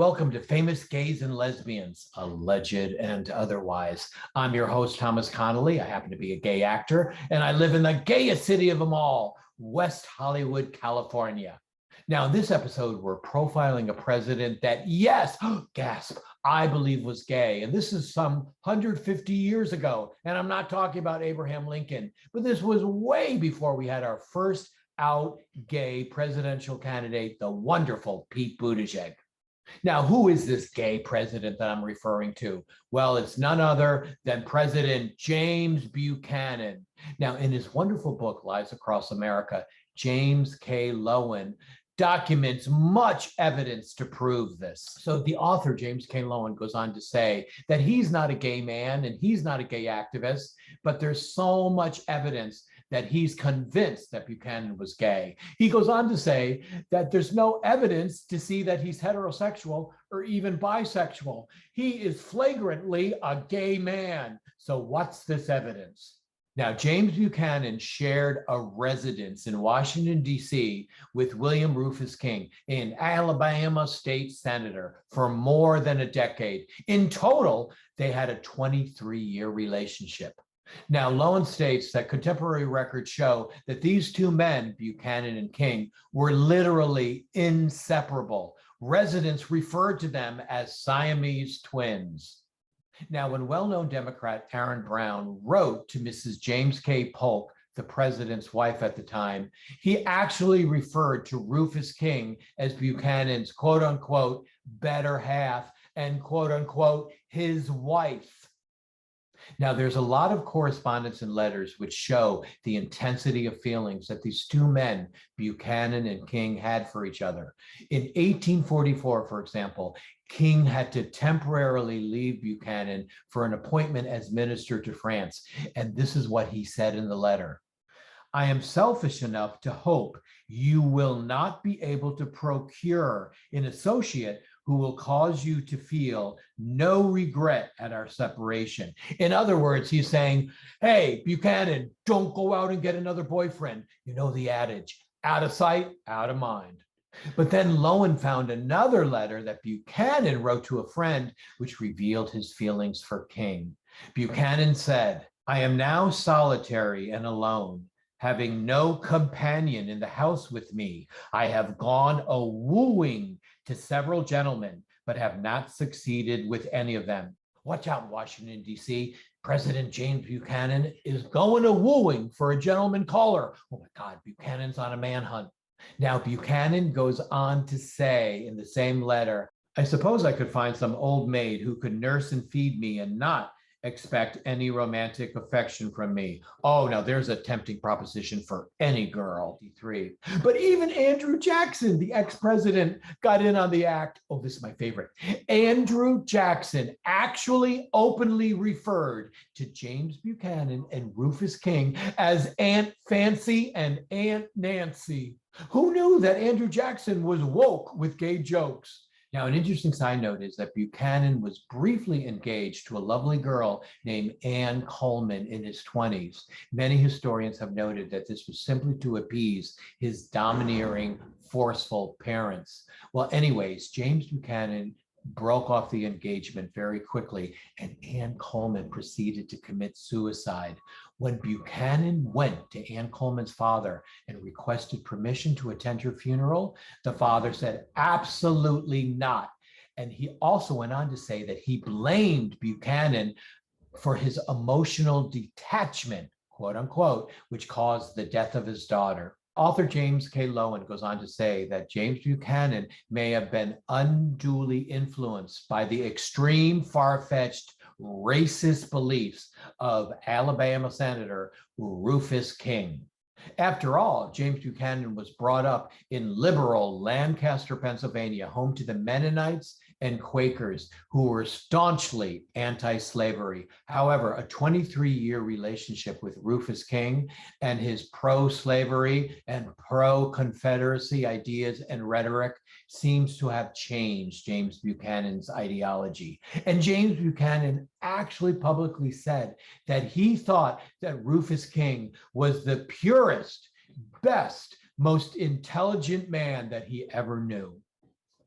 welcome to Famous Gays and Lesbians, alleged and otherwise. I'm your host, Thomas Connolly. I happen to be a gay actor, and I live in the gayest city of them all, West Hollywood, California. Now, in this episode, we're profiling a president that, yes, gasp, I believe was gay. And this is some 150 years ago. And I'm not talking about Abraham Lincoln, but this was way before we had our first out gay presidential candidate, the wonderful Pete Buttigieg. Now, who is this gay president that I'm referring to? Well, it's none other than President James Buchanan. Now, in his wonderful book, Lies Across America, James K. Lowen documents much evidence to prove this. So the author, James K. Lowen, goes on to say that he's not a gay man and he's not a gay activist, but there's so much evidence that he's convinced that Buchanan was gay. He goes on to say that there's no evidence to see that he's heterosexual or even bisexual. He is flagrantly a gay man. So what's this evidence? Now, James Buchanan shared a residence in Washington, D.C. with William Rufus King, an Alabama state senator, for more than a decade. In total, they had a 23-year relationship. Now, Lowen states that contemporary records show that these two men, Buchanan and King, were literally inseparable. Residents referred to them as Siamese twins. Now, when well-known Democrat Aaron Brown wrote to Mrs. James K. Polk, the president's wife at the time, he actually referred to Rufus King as Buchanan's quote-unquote better half and quote-unquote his wife. Now, there's a lot of correspondence and letters which show the intensity of feelings that these two men, Buchanan and King, had for each other. In 1844, for example, King had to temporarily leave Buchanan for an appointment as minister to France. And this is what he said in the letter. I am selfish enough to hope you will not be able to procure an associate who will cause you to feel no regret at our separation. In other words, he's saying, hey, Buchanan, don't go out and get another boyfriend. You know the adage, out of sight, out of mind. But then Lowen found another letter that Buchanan wrote to a friend, which revealed his feelings for King. Buchanan said, I am now solitary and alone, having no companion in the house with me. I have gone a-wooing to several gentlemen, but have not succeeded with any of them. Watch out, Washington, D.C. President James Buchanan is going a-wooing for a gentleman caller. Oh my God, Buchanan's on a manhunt. Now, Buchanan goes on to say in the same letter, I suppose I could find some old maid who could nurse and feed me and not expect any romantic affection from me. Oh, now there's a tempting proposition for any girl. But even Andrew Jackson, the ex-president, got in on the act. Oh, this is my favorite. Andrew Jackson actually openly referred to James Buchanan and Rufus King as Aunt Fancy and Aunt Nancy. Who knew that Andrew Jackson was woke with gay jokes? Now, an interesting side note is that Buchanan was briefly engaged to a lovely girl named Anne Coleman in his 20s. Many historians have noted that this was simply to appease his domineering, forceful parents. Well, anyways, James Buchanan broke off the engagement very quickly, and Anne Coleman proceeded to commit suicide. When Buchanan went to Anne Coleman's father and requested permission to attend her funeral, the father said, absolutely not. And he also went on to say that he blamed Buchanan for his emotional detachment, quote unquote, which caused the death of his daughter. Author James K. Lowen goes on to say that James Buchanan may have been unduly influenced by the extreme, far-fetched, racist beliefs of Alabama Senator Rufus King. After all, James Buchanan was brought up in liberal Lancaster, Pennsylvania, home to the Mennonites and Quakers, who were staunchly anti-slavery. However, a 23-year relationship with Rufus King and his pro-slavery and pro-Confederacy ideas and rhetoric seems to have changed James Buchanan's ideology. And James Buchanan actually publicly said that he thought that Rufus King was the purest, best, most intelligent man that he ever knew.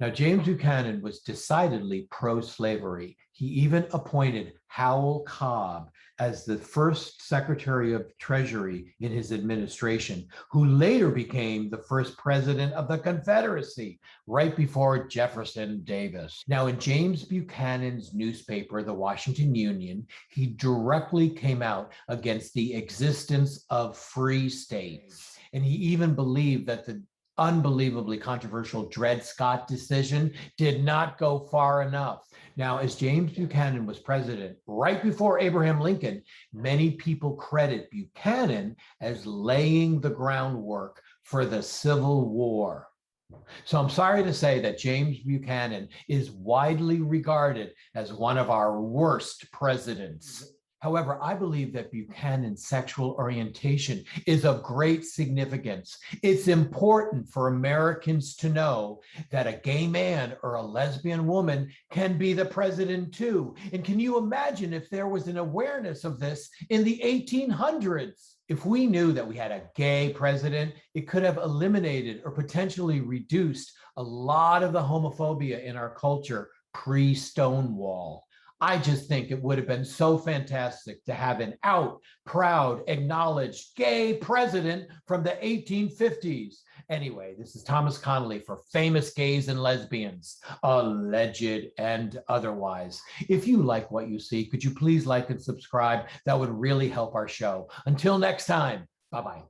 Now, James Buchanan was decidedly pro-slavery. He even appointed Howell Cobb as the first Secretary of Treasury in his administration, who later became the first president of the Confederacy, right before Jefferson Davis. Now, in James Buchanan's newspaper, the Washington Union, he directly came out against the existence of free states. And he even believed that the unbelievably controversial Dred Scott decision did not go far enough. Now, as James Buchanan was president right before Abraham Lincoln, many people credit Buchanan as laying the groundwork for the Civil War. So I'm sorry to say that James Buchanan is widely regarded as one of our worst presidents. However, I believe that Buchanan's sexual orientation is of great significance. It's important for Americans to know that a gay man or a lesbian woman can be the president too. And can you imagine if there was an awareness of this in the 1800s? If we knew that we had a gay president, it could have eliminated or potentially reduced a lot of the homophobia in our culture pre-Stonewall. I just think it would have been so fantastic to have an out, proud, acknowledged gay president from the 1850s. Anyway, this is Thomas Connolly for Famous Gays and Lesbians, alleged and otherwise. If you like what you see, could you please like and subscribe? That would really help our show. Until next time, bye-bye.